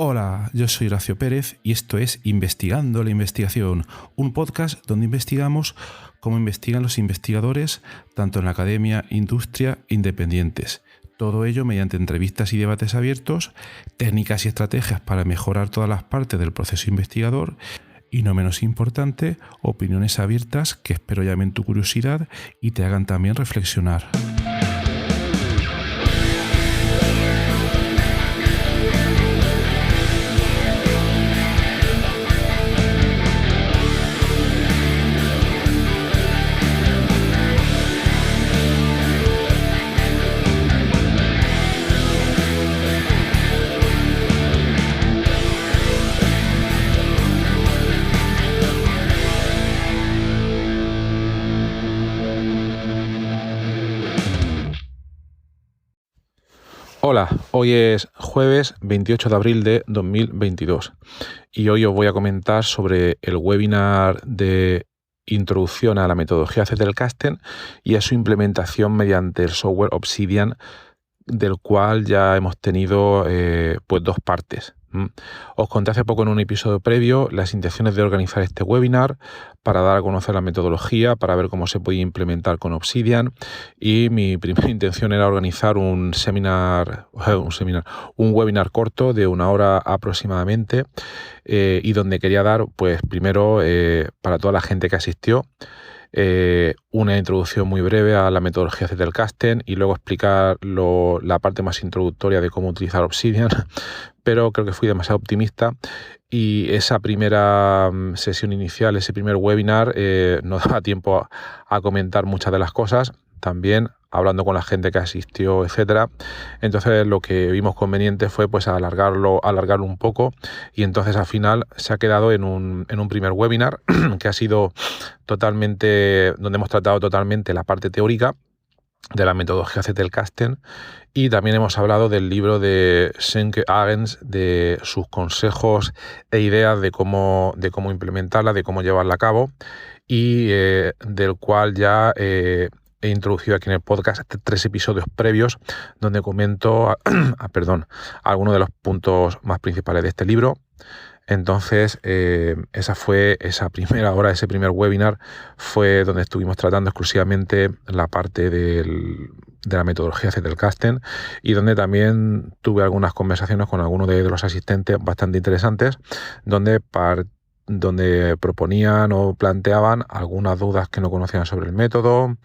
Hola, yo soy Horacio Pérez y esto es Investigando la Investigación, un podcast donde investigamos cómo investigan los investigadores, tanto en la academia, industria, independientes. Todo ello mediante entrevistas y debates abiertos, técnicas y estrategias para mejorar todas las partes del proceso investigador y, no menos importante, opiniones abiertas que espero llamen tu curiosidad y te hagan también reflexionar. Hola, hoy es jueves 28 de abril de 2022 y hoy os voy a comentar sobre el webinar de introducción a la metodología Zettelkasten y a su implementación mediante el software Obsidian, del cual ya hemos tenido dos partes. Os conté hace poco en un episodio previo las intenciones de organizar este webinar para dar a conocer la metodología, para ver cómo se podía implementar con Obsidian, y mi primera intención era organizar un webinar corto de 1 hora aproximadamente, y donde quería dar, pues primero, para toda la gente que asistió, una introducción muy breve a la metodología Zettelkasten y luego explicar la parte más introductoria de cómo utilizar Obsidian, pero creo que fui demasiado optimista y esa primera sesión inicial, ese primer webinar, no daba tiempo a comentar muchas de las cosas, también hablando con la gente que asistió, etcétera. Entonces lo que vimos conveniente fue pues alargarlo un poco, y entonces al final se ha quedado en un primer webinar que ha sido donde hemos tratado totalmente la parte teórica de la metodología Zettelkasten, y también hemos hablado del libro de Sönke Ahrens, de sus consejos e ideas de cómo implementarla, de cómo llevarla a cabo, y del cual ya he introducido aquí en el podcast 3 episodios previos donde comento algunos de los puntos más principales de este libro. Entonces, esa primera hora, ese primer webinar, fue donde estuvimos tratando exclusivamente la parte de la metodología Zettelkasten, y donde también tuve algunas conversaciones con algunos de los asistentes bastante interesantes, donde proponían o planteaban algunas dudas que no conocían sobre el método,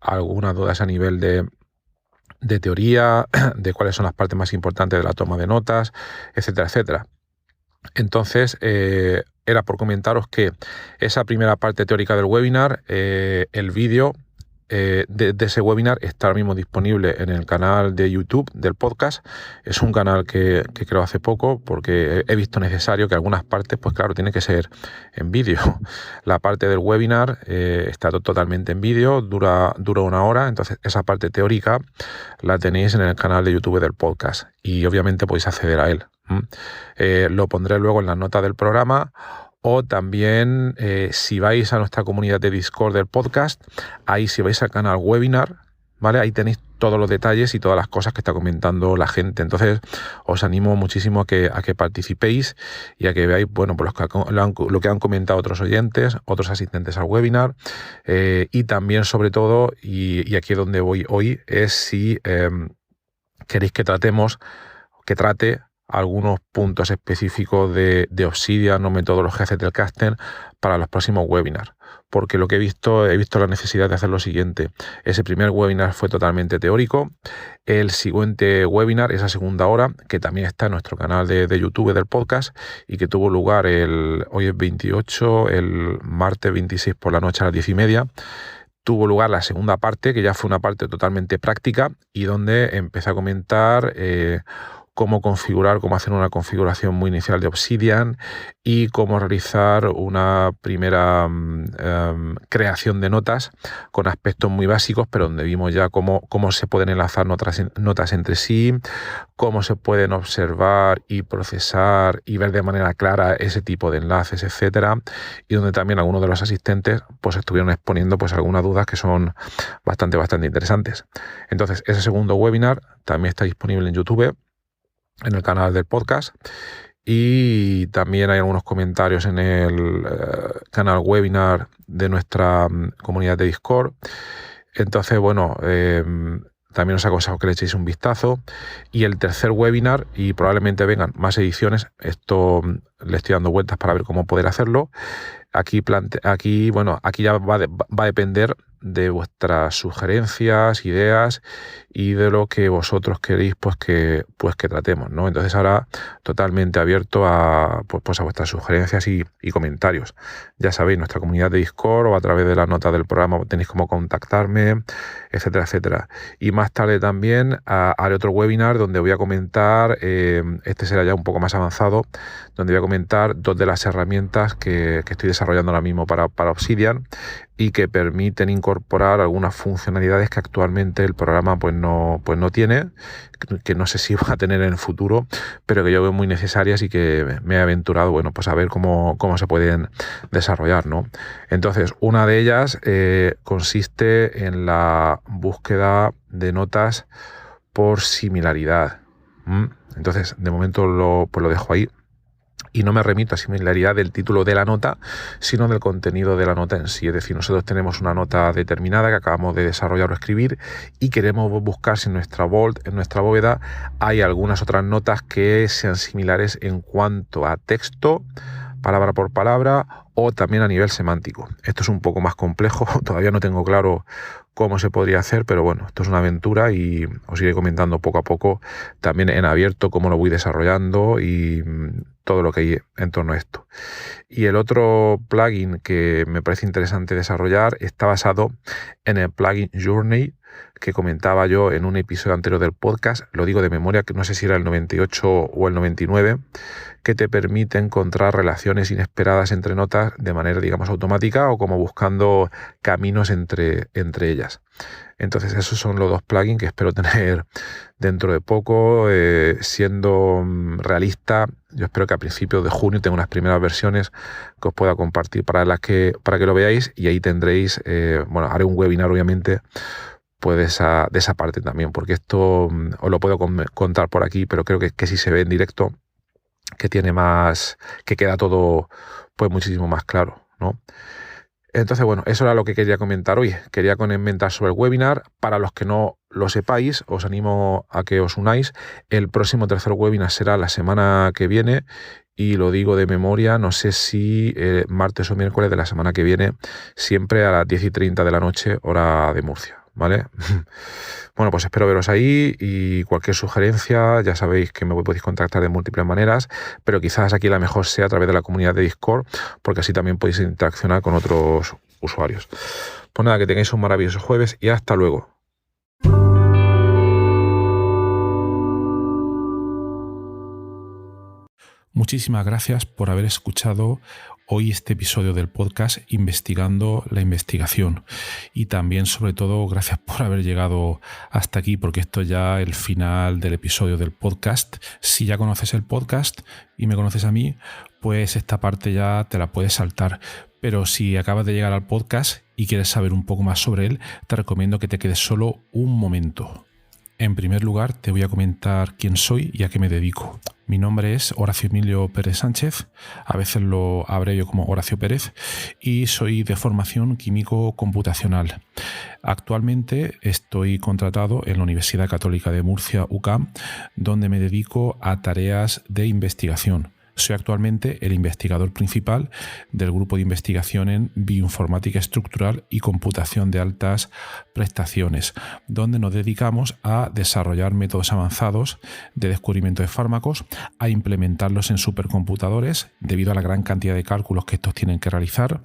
algunas dudas a nivel de teoría, de cuáles son las partes más importantes de la toma de notas, etcétera, etcétera. Entonces, era por comentaros que esa primera parte teórica del webinar, el vídeo de ese webinar está ahora mismo disponible en el canal de YouTube del podcast. Es un canal que creo hace poco, porque he visto necesario que algunas partes, pues claro, tiene que ser en vídeo. La parte del webinar está totalmente en vídeo, dura 1 hora, entonces esa parte teórica la tenéis en el canal de YouTube del podcast y obviamente podéis acceder a él. Lo pondré luego en las notas del programa, o también si vais a nuestra comunidad de Discord del podcast, ahí si vais al canal webinar, ¿vale? Ahí tenéis todos los detalles y todas las cosas que está comentando la gente. Entonces os animo muchísimo a que participéis y a que veáis, bueno, pues lo que han comentado otros oyentes, otros asistentes al webinar, y también, sobre todo, y aquí es donde voy hoy, es si queréis que trate algunos puntos específicos de Obsidian o metodología Zettelkasten para los próximos webinars, porque lo que he visto la necesidad de hacer lo siguiente. Ese primer webinar fue totalmente teórico. El siguiente webinar, esa segunda hora, que también está en nuestro canal de YouTube del podcast y que tuvo lugar hoy es 28, el martes 26 por la noche a las 10:30, tuvo lugar la segunda parte, que ya fue una parte totalmente práctica y donde empecé a comentar cómo hacer una configuración muy inicial de Obsidian y cómo realizar una primera creación de notas con aspectos muy básicos, pero donde vimos ya cómo se pueden enlazar notas entre sí, cómo se pueden observar y procesar y ver de manera clara ese tipo de enlaces, etcétera, y donde también algunos de los asistentes pues estuvieron exponiendo pues algunas dudas que son bastante interesantes. Entonces, ese segundo webinar también está disponible en YouTube en el canal del podcast. Y también hay algunos comentarios en el canal webinar de nuestra comunidad de Discord. Entonces, bueno, también os aconsejo que le echéis un vistazo. Y el tercer webinar, y probablemente vengan más ediciones, esto le estoy dando vueltas para ver cómo poder hacerlo. Aquí ya va a depender de vuestras sugerencias, ideas y de lo que vosotros queréis pues que tratemos, ¿no? Entonces ahora totalmente abierto a vuestras sugerencias y comentarios. Ya sabéis, nuestra comunidad de Discord o a través de la nota del programa tenéis cómo contactarme, etcétera, etcétera. Y más tarde también haré otro webinar donde voy a comentar, este será ya un poco más avanzado, donde voy a comentar 2 de las herramientas que estoy desarrollando ahora mismo para Obsidian y que permiten incorporar algunas funcionalidades que actualmente el programa pues no tiene, que no sé si va a tener en el futuro, pero que yo veo muy necesarias y que me he aventurado, bueno, pues a ver cómo se pueden desarrollar, ¿no? Entonces, una de ellas consiste en la búsqueda de notas por similaridad. Entonces, de momento lo dejo ahí. Y no me remito a similaridad del título de la nota, sino del contenido de la nota en sí. Es decir, nosotros tenemos una nota determinada que acabamos de desarrollar o escribir y queremos buscar si en nuestra vault, en nuestra bóveda, hay algunas otras notas que sean similares en cuanto a texto, palabra por palabra, o también a nivel semántico. Esto es un poco más complejo, todavía no tengo claro cómo se podría hacer, pero bueno, esto es una aventura y os iré comentando poco a poco, también en abierto, cómo lo voy desarrollando y todo lo que hay en torno a esto. Y el otro plugin que me parece interesante desarrollar está basado en el plugin Journey, que comentaba yo en un episodio anterior del podcast, lo digo de memoria, que no sé si era el 98 o el 99, que te permite encontrar relaciones inesperadas entre notas de manera, digamos, automática o como buscando caminos entre ellas. Entonces esos son los 2 plugins que espero tener dentro de poco. Siendo realista, yo espero que a principios de junio tenga unas primeras versiones que os pueda compartir para que lo veáis, y ahí tendréis, haré un webinar obviamente pues de esa parte también, porque esto os lo puedo contar por aquí, pero creo que si se ve en directo, que tiene más, que queda todo pues muchísimo más claro, ¿no? Entonces, bueno, eso era lo que quería comentar hoy. Quería comentar sobre el webinar. Para los que no lo sepáis, os animo a que os unáis. El próximo tercer webinar será la semana que viene, y lo digo de memoria, no sé si martes o miércoles de la semana que viene, siempre a las 10:30 de la noche, hora de Murcia, ¿vale? Bueno, pues espero veros ahí, y cualquier sugerencia, ya sabéis que me podéis contactar de múltiples maneras, pero quizás aquí la mejor sea a través de la comunidad de Discord, porque así también podéis interaccionar con otros usuarios. Pues nada, que tengáis un maravilloso jueves y hasta luego. Muchísimas gracias por haber escuchado hoy este episodio del podcast Investigando la Investigación, y también, sobre todo, gracias por haber llegado hasta aquí, porque esto es ya el final del episodio del podcast. Si ya conoces el podcast y me conoces a mí, pues esta parte ya te la puedes saltar, pero si acabas de llegar al podcast y quieres saber un poco más sobre él, te recomiendo que te quedes solo un momento. En primer lugar, te voy a comentar quién soy y a qué me dedico. Mi nombre es Horacio Emilio Pérez Sánchez, a veces lo abrevio como Horacio Pérez, y soy de formación químico computacional. Actualmente estoy contratado en la Universidad Católica de Murcia, UCAM, donde me dedico a tareas de investigación. Soy actualmente el investigador principal del grupo de investigación en bioinformática estructural y computación de altas prestaciones, donde nos dedicamos a desarrollar métodos avanzados de descubrimiento de fármacos, a implementarlos en supercomputadores debido a la gran cantidad de cálculos que estos tienen que realizar,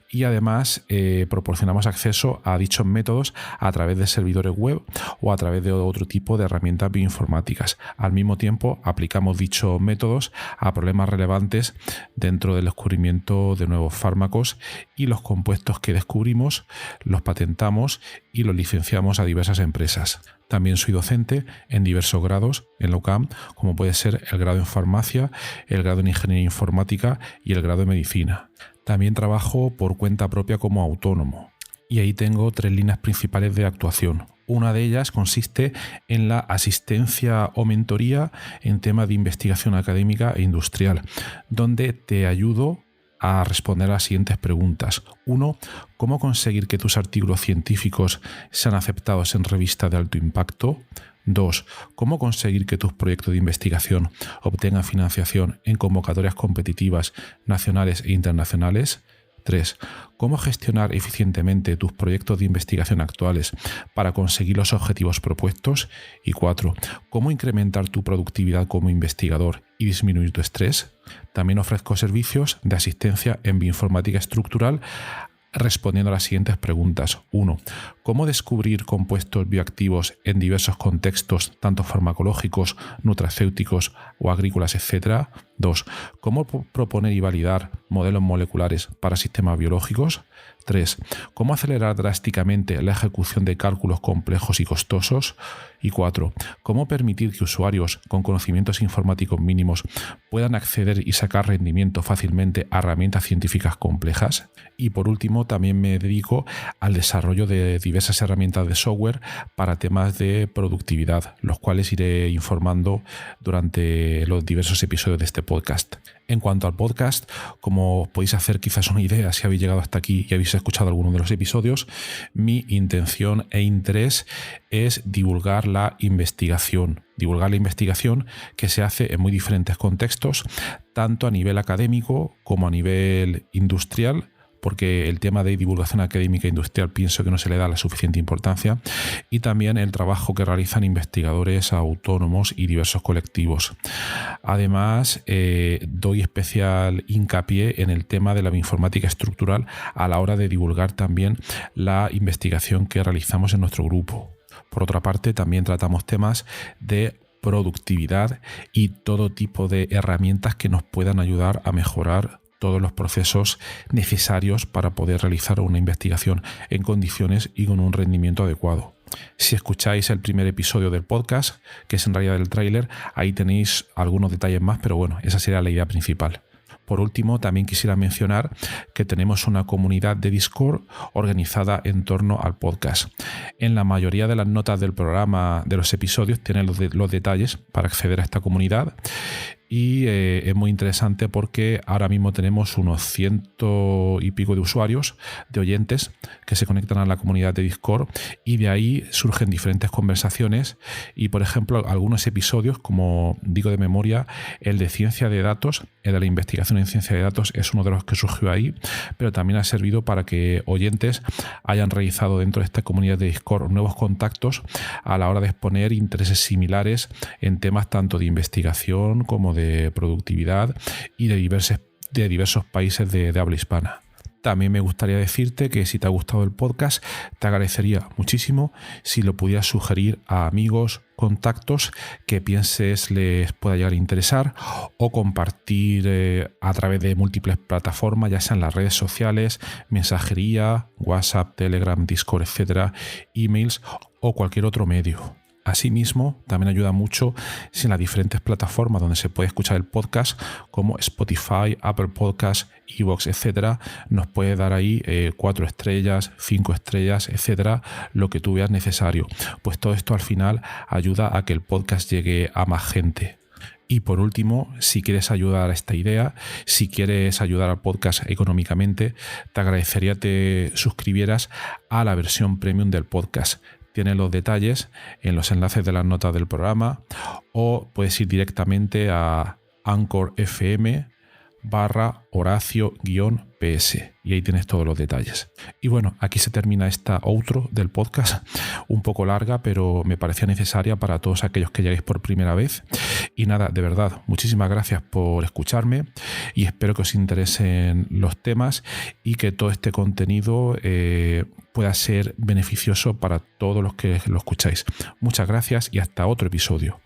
y además proporcionamos acceso a dichos métodos a través de servidores web o a través de otro tipo de herramientas bioinformáticas. Al mismo tiempo, aplicamos dichos métodos a problemas relevantes dentro del descubrimiento de nuevos fármacos, y los compuestos que descubrimos los patentamos y los licenciamos a diversas empresas. También soy docente en diversos grados en la UCAM, como puede ser el grado en farmacia, el grado en ingeniería informática y el grado en medicina. También trabajo por cuenta propia como autónomo, y ahí tengo 3 líneas principales de actuación. Una de ellas consiste en la asistencia o mentoría en temas de investigación académica e industrial, donde te ayudo a responder a las siguientes preguntas. 1. ¿Cómo conseguir que tus artículos científicos sean aceptados en revistas de alto impacto? 2. ¿Cómo conseguir que tus proyectos de investigación obtengan financiación en convocatorias competitivas nacionales e internacionales? 3. ¿Cómo gestionar eficientemente tus proyectos de investigación actuales para conseguir los objetivos propuestos? Y 4. ¿Cómo incrementar tu productividad como investigador y disminuir tu estrés? También ofrezco servicios de asistencia en bioinformática estructural respondiendo a las siguientes preguntas. 1. ¿Cómo descubrir compuestos bioactivos en diversos contextos, tanto farmacológicos, nutracéuticos o agrícolas, etc.? 2. ¿Cómo proponer y validar modelos moleculares para sistemas biológicos? 3. ¿Cómo acelerar drásticamente la ejecución de cálculos complejos y costosos? Y 4. ¿Cómo permitir que usuarios con conocimientos informáticos mínimos puedan acceder y sacar rendimiento fácilmente a herramientas científicas complejas? Y por último, también me dedico al desarrollo de diversas herramientas de software para temas de productividad, los cuales iré informando durante los diversos episodios de este podcast. En cuanto al podcast, como os podéis hacer quizás una idea si habéis llegado hasta aquí y habéis escuchado alguno de los episodios, mi intención e interés es divulgar la investigación que se hace en muy diferentes contextos, tanto a nivel académico como a nivel industrial, porque el tema de divulgación académica e industrial pienso que no se le da la suficiente importancia, y también el trabajo que realizan investigadores autónomos y diversos colectivos. Además, doy especial hincapié en el tema de la bioinformática estructural a la hora de divulgar también la investigación que realizamos en nuestro grupo. Por otra parte, también tratamos temas de productividad y todo tipo de herramientas que nos puedan ayudar a mejorar todos los procesos necesarios para poder realizar una investigación en condiciones y con un rendimiento adecuado. Si escucháis el primer episodio del podcast, que es en realidad el tráiler, ahí tenéis algunos detalles más, pero bueno, esa sería la idea principal. Por último, también quisiera mencionar que tenemos una comunidad de Discord organizada en torno al podcast. En la mayoría de las notas del programa, de los episodios, tienen los detalles para acceder a esta comunidad. Y es muy interesante porque ahora mismo tenemos unos 100 y pico de usuarios, de oyentes, que se conectan a la comunidad de Discord, y de ahí surgen diferentes conversaciones. Y por ejemplo, algunos episodios, como digo de memoria, el de ciencia de datos, el de la investigación en ciencia de datos, es uno de los que surgió ahí, pero también ha servido para que oyentes hayan realizado dentro de esta comunidad de Discord nuevos contactos a la hora de exponer intereses similares en temas tanto de investigación como de productividad y de diversos países de habla hispana. También me gustaría decirte que si te ha gustado el podcast, te agradecería muchísimo si lo pudieras sugerir a amigos, contactos que pienses les pueda llegar a interesar, o compartir a través de múltiples plataformas, ya sean las redes sociales, mensajería, WhatsApp, Telegram, Discord, etcétera, emails o cualquier otro medio. Asimismo, también ayuda mucho si en las diferentes plataformas donde se puede escuchar el podcast, como Spotify, Apple Podcasts, iVoox, etcétera, nos puede dar ahí 4 estrellas, 5 estrellas, etcétera, lo que tú veas necesario. Pues todo esto al final ayuda a que el podcast llegue a más gente. Y por último, si quieres ayudar a esta idea, si quieres ayudar al podcast económicamente, te agradecería que te suscribieras a la versión premium del podcast. Tienes los detalles en los enlaces de las notas del programa, o puedes ir directamente a Anchor FM/Horacio-PS y ahí tienes todos los detalles. Y bueno, aquí se termina esta outro del podcast, un poco larga, pero me parecía necesaria para todos aquellos que lleguéis por primera vez. Y nada, de verdad, muchísimas gracias por escucharme y espero que os interesen los temas y que todo este contenido pueda ser beneficioso para todos los que lo escucháis. Muchas gracias y hasta otro episodio.